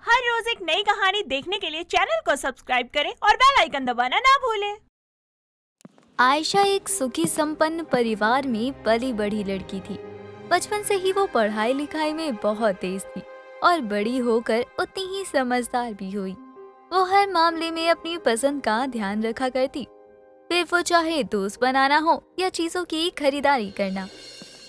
हर रोज एक नई कहानी देखने के लिए चैनल को सब्सक्राइब करें और बेल आइकन दबाना ना भूलें। आयशा एक सुखी संपन्न परिवार में पली बढ़ी लड़की थी। बचपन से ही वो पढ़ाई लिखाई में बहुत तेज थी और बड़ी होकर उतनी ही समझदार भी हुई। वो हर मामले में अपनी पसंद का ध्यान रखा करती, फिर वो चाहे दोस्त बनाना हो या चीजों की खरीदारी करना।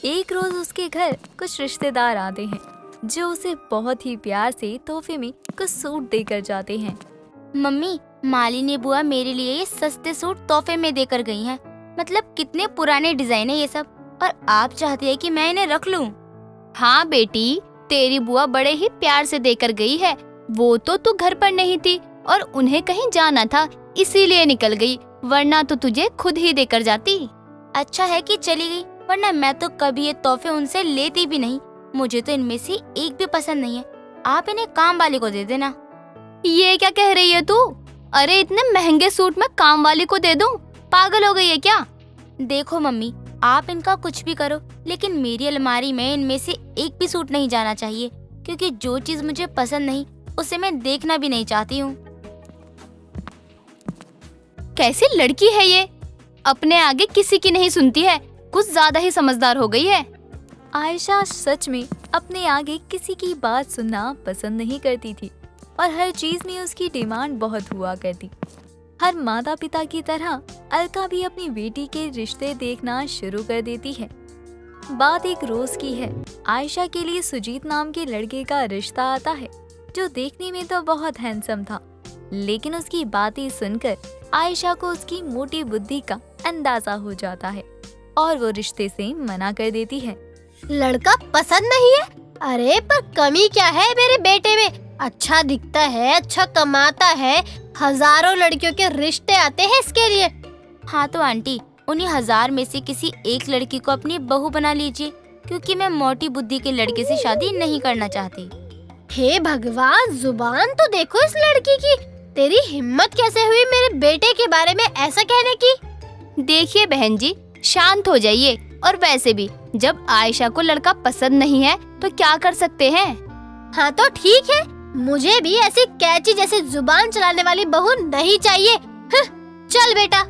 एक रोज उसके घर कुछ रिश्तेदार आते हैं जो उसे बहुत ही प्यार से तोहफे में कुछ सूट देकर जाते हैं। मम्मी, मालिनी बुआ मेरे लिए ये सस्ते सूट तोहफे में देकर गई हैं। मतलब कितने पुराने डिजाइन है ये सब, और आप चाहती है कि मैं इन्हें रख लूं? हाँ बेटी, तेरी बुआ बड़े ही प्यार से देकर गई है। वो तो तू घर पर नहीं थी और उन्हें कहीं जाना था, इसीलिए निकल गई, वरना तो तुझे खुद ही देकर जाती। अच्छा है कि चली गई, वरना मैं तो कभी ये तोहफे उनसे लेती भी नहीं। मुझे तो इनमें से एक भी पसंद नहीं है। आप इन्हें काम वाले को दे देना। ये क्या कह रही है तू? अरे इतने महंगे सूट मैं काम वाली को दे दूं? पागल हो गई है क्या? देखो मम्मी, आप इनका कुछ भी करो, लेकिन मेरी अलमारी में इनमें से एक भी सूट नहीं जाना चाहिए, क्योंकि जो चीज मुझे पसंद नहीं उसे मैं देखना भी नहीं चाहती हूँ। कैसी लड़की है ये, अपने आगे किसी की नहीं सुनती है, कुछ ज्यादा ही समझदार हो गई है। आयशा सच में अपने आगे किसी की बात सुनना पसंद नहीं करती थी और हर चीज में उसकी डिमांड बहुत हुआ करती। हर माता पिता की तरह अलका भी अपनी बेटी के रिश्ते देखना शुरू कर देती है। बात एक रोज की है। आयशा के लिए सुजीत नाम के लड़के का रिश्ता आता है, जो देखने में तो बहुत हैंडसम था, लेकिन उसकी बातें सुनकर आयशा को उसकी मोटी बुद्धि का अंदाजा हो जाता है और वो रिश्ते से मना कर देती है। लड़का पसंद नहीं है? अरे पर कमी क्या है मेरे बेटे में? अच्छा दिखता है, अच्छा कमाता है, हजारों लड़कियों के रिश्ते आते हैं इसके लिए। हाँ तो आंटी, उन्हीं 1000 में से किसी एक लड़की को अपनी बहू बना लीजिए, क्योंकि मैं मोटी बुद्धि के लड़के से शादी नहीं करना चाहती। हे भगवान, जुबान तो देखो इस लड़की की। तेरी हिम्मत कैसे हुई मेरे बेटे के बारे में ऐसा कहने की? देखिए बहन जी, शांत हो जाइए। और वैसे भी जब आयशा को लड़का पसंद नहीं है तो क्या कर सकते हैं? हाँ तो ठीक है, मुझे भी ऐसी कैची जैसी जुबान चलाने वाली बहू नहीं चाहिए। चल बेटा।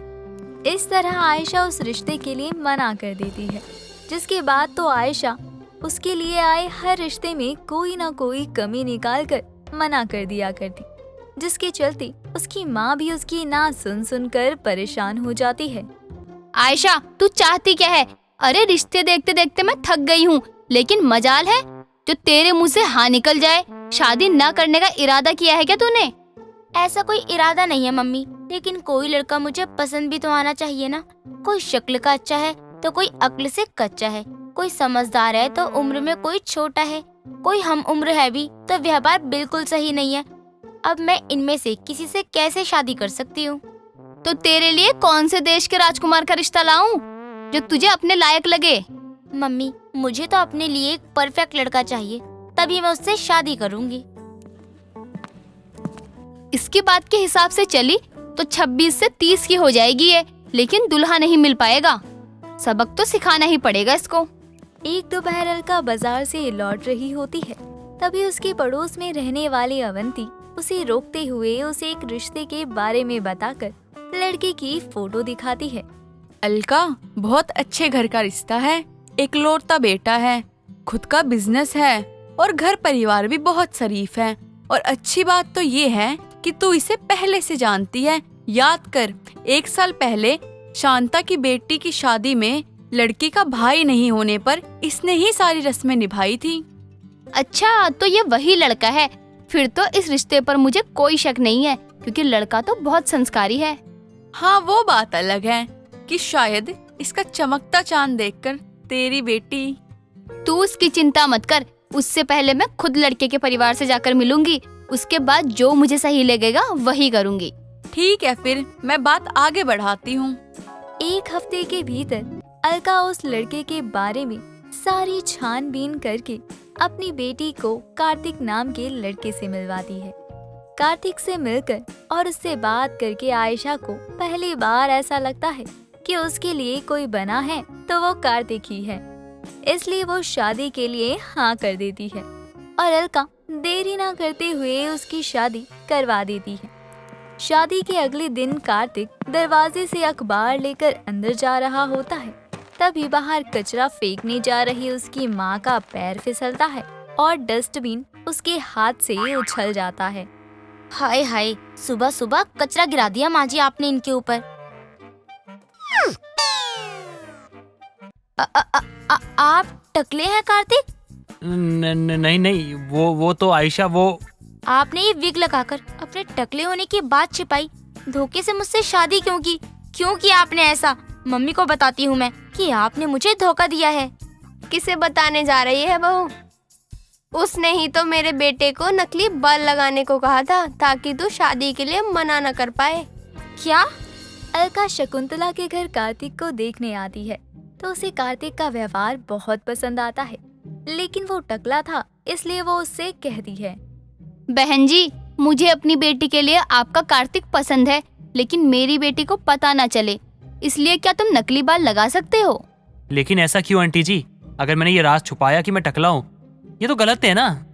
इस तरह आयशा उस रिश्ते के लिए मना कर देती है, जिसके बाद तो आयशा उसके लिए आए हर रिश्ते में कोई ना कोई कमी निकाल कर मना कर दिया करती, जिसके चलते उसकी माँ भी उसकी ना सुन सुनकर परेशान हो जाती है। आयशा, तू चाहती क्या है? अरे रिश्ते देखते देखते मैं थक गई हूँ, लेकिन मजाल है जो तेरे मुंह से हाँ निकल जाए। शादी न करने का इरादा किया है क्या तूने? ऐसा कोई इरादा नहीं है मम्मी, लेकिन कोई लड़का मुझे पसंद भी तो आना चाहिए ना। कोई शक्ल का अच्छा है तो कोई अक्ल से कच्चा है, कोई समझदार है तो उम्र में कोई छोटा है, कोई हम उम्र है भी तो व्यवहार बिल्कुल सही नहीं है। अब मैं इनमें से किसी से कैसे शादी कर सकती हूँ? तो तेरे लिए कौन से देश के राजकुमार का रिश्ता लाऊं जो तुझे अपने लायक लगे? मम्मी, मुझे तो अपने लिए एक परफेक्ट लड़का चाहिए, तभी मैं उससे शादी करूंगी। इसकी बात के हिसाब से चली तो 26 से 30 की हो जाएगी ये, लेकिन दूल्हा नहीं मिल पाएगा। सबक तो सिखाना ही पड़ेगा इसको। एक दोपहर अलका बाजार से लौट रही होती है, तभी उसके पड़ोस में रहने वाली अवंती उसे रोकते हुए उसे एक रिश्ते के बारे में बताकर लड़के की फोटो दिखाती है। अलका, बहुत अच्छे घर का रिश्ता है, इकलौता बेटा है, खुद का बिजनेस है और घर परिवार भी बहुत शरीफ है। और अच्छी बात तो ये है कि तू इसे पहले से जानती है। याद कर, 1 साल पहले शांता की बेटी की शादी में लड़की का भाई नहीं होने पर इसने ही सारी रस्में निभाई थी। अच्छा, तो ये वही लड़का है। फिर तो इस रिश्ते पर मुझे कोई शक नहीं है, क्योंकि लड़का तो बहुत संस्कारी है। हाँ, वो बात अलग है कि शायद इसका चमकता चांद देखकर तेरी बेटी। तू उसकी चिंता मत कर, उससे पहले मैं खुद लड़के के परिवार से जाकर मिलूंगी, उसके बाद जो मुझे सही लगेगा वही करूंगी। ठीक है, फिर मैं बात आगे बढ़ाती हूँ। 1 हफ्ते के भीतर अलका उस लड़के के बारे में सारी छानबीन करके अपनी बेटी को कार्तिक नाम के लड़के से मिलवाती है। कार्तिक से मिलकर और उससे बात करके आयशा को पहली बार ऐसा लगता है कि उसके लिए कोई बना है तो वो कार्तिक ही है, इसलिए वो शादी के लिए हाँ कर देती है और अलका देरी ना करते हुए उसकी शादी करवा देती है। शादी के अगले दिन कार्तिक दरवाजे से अखबार लेकर अंदर जा रहा होता है। तभी बाहर कचरा फेंकने जा रही उसकी माँ का पैर फिसलता है और डस्टबिन उसके हाथ से उछल जाता है। हाय हाय, सुबह सुबह कचरा गिरा दिया माँ जी आपने इनके ऊपर। आप टकले हैं कार्तिक? नहीं नहीं, वो तो आयशा, वो आपने ये विग लगाकर अपने टकले होने की बात छिपाई। धोखे से मुझसे शादी क्यों की? क्यों किया आपने ऐसा? मम्मी को बताती हूँ मैं कि आपने मुझे धोखा दिया है। किसे बताने जा रही है बहू? उसने ही तो मेरे बेटे को नकली बाल लगाने को कहा था ताकि तू शादी के लिए मना न कर पाए। क्या? अलका शकुंतला के घर कार्तिक को देखने आती है तो उसे कार्तिक का व्यवहार बहुत पसंद आता है, लेकिन वो टकला था इसलिए वो उससे कहती है, बहन जी, मुझे अपनी बेटी के लिए आपका कार्तिक पसंद है, लेकिन मेरी बेटी को पता न चले, इसलिए क्या तुम नकली बाल लगा सकते हो? लेकिन ऐसा क्यों आंटी जी? अगर मैंने ये राज छुपाया कि मैं टकला हूँ, ये तो गलत है ना।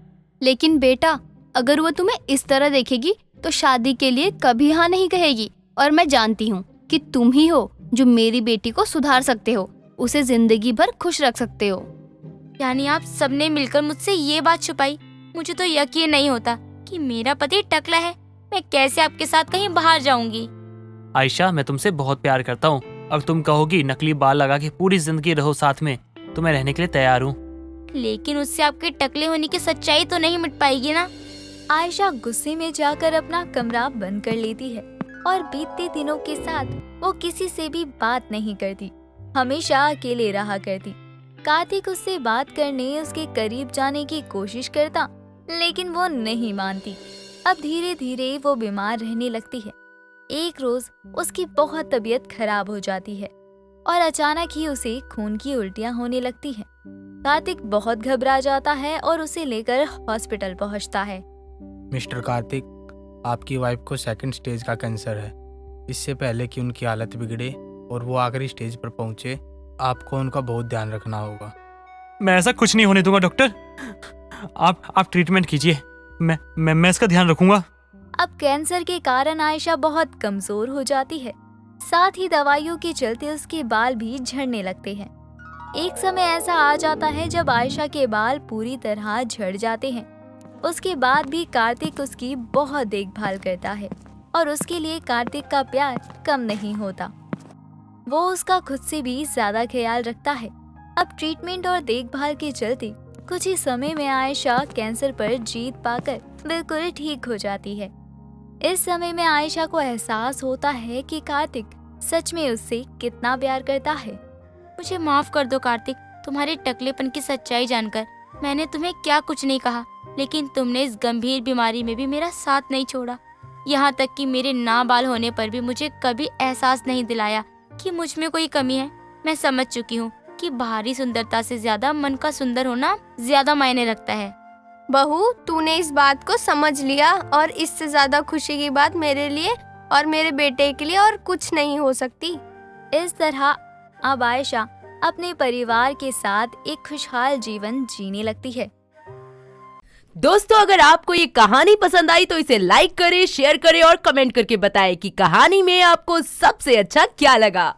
लेकिन बेटा, अगर वो तुम्हें इस तरह देखेगी तो शादी के लिए कभी हाँ नहीं कहेगी। और मैं जानती हूँ कि तुम ही हो जो मेरी बेटी को सुधार सकते हो, उसे जिंदगी भर खुश रख सकते हो। यानी आप सबने मिलकर मुझसे ये बात छुपाई? मुझे तो यकीन नहीं होता कि मेरा पति टकला है। मैं कैसे आपके साथ कहीं बाहर जाऊंगी? आयशा, मैं तुमसे बहुत प्यार करता हूँ। अगर तुम कहोगी नकली बाल लगा के पूरी जिंदगी रहो साथ में, तो मैं रहने के लिए तैयार हूँ। लेकिन उससे आपके टकले होने की सच्चाई तो नहीं मिट पाएगी ना? आयशा गुस्से में जाकर अपना कमरा बंद कर लेती है और बीतते दिनों के साथ वो किसी से भी बात नहीं करती, हमेशा अकेले रहा करती। कार्तिक उससे बात करने, उसके करीब जाने की कोशिश करता, लेकिन वो नहीं मानती। अब धीरे धीरे वो बीमार रहने लगती है। एक रोज उसकी बहुत तबीयत खराब हो जाती है और अचानक ही उसे खून की उल्टियां होने लगती हैं। कार्तिक बहुत घबरा जाता है और उसे लेकर हॉस्पिटल पहुंचता है। मिस्टर कार्तिक, आपकी वाइफ को सेकंड स्टेज का कैंसर है। इससे पहले कि उनकी हालत बिगड़े और वो आखिरी स्टेज पर पहुंचे, आपको उनका बहुत ध्यान रखना होगा। मैं ऐसा कुछ नहीं होने दूंगा डॉक्टर। आप ट्रीटमेंट कीजिए, मैं इसका ध्यान रखूंगा। अब कैंसर के कारण आयशा बहुत कमजोर हो जाती है, साथ ही दवाइयों के चलते उसके बाल भी झड़ने लगते हैं। एक समय ऐसा आ जाता है जब आयशा के बाल पूरी तरह झड़ जाते हैं। उसके बाद भी कार्तिक उसकी बहुत देखभाल करता है और उसके लिए कार्तिक का प्यार कम नहीं होता। वो उसका खुद से भी ज्यादा ख्याल रखता है। अब ट्रीटमेंट और देखभाल के चलते कुछ ही समय में आयशा कैंसर पर जीत पाकर बिल्कुल ठीक हो जाती है। इस समय में आयशा को एहसास होता है कि कार्तिक सच में उससे कितना प्यार करता है। मुझे माफ कर दो कार्तिक, तुम्हारे टकलेपन की सच्चाई जानकर मैंने तुम्हें क्या कुछ नहीं कहा, लेकिन तुमने इस गंभीर बीमारी में भी मेरा साथ नहीं छोड़ा। यहाँ तक कि मेरे ना बाल होने पर भी मुझे कभी एहसास नहीं दिलाया कि मुझ में कोई कमी है। मैं समझ चुकी हूँ कि बाहरी सुंदरता से ज्यादा मन का सुंदर होना ज्यादा मायने रखता है। बहू, तूने इस बात को समझ लिया और इससे ज्यादा खुशी की बात मेरे लिए और मेरे बेटे के लिए और कुछ नहीं हो सकती। इस तरह अब आयशा अपने परिवार के साथ एक खुशहाल जीवन जीने लगती है। दोस्तों, अगर आपको ये कहानी पसंद आई तो इसे लाइक करें, शेयर करें और कमेंट करके बताएं कि कहानी में आपको सबसे अच्छा क्या लगा।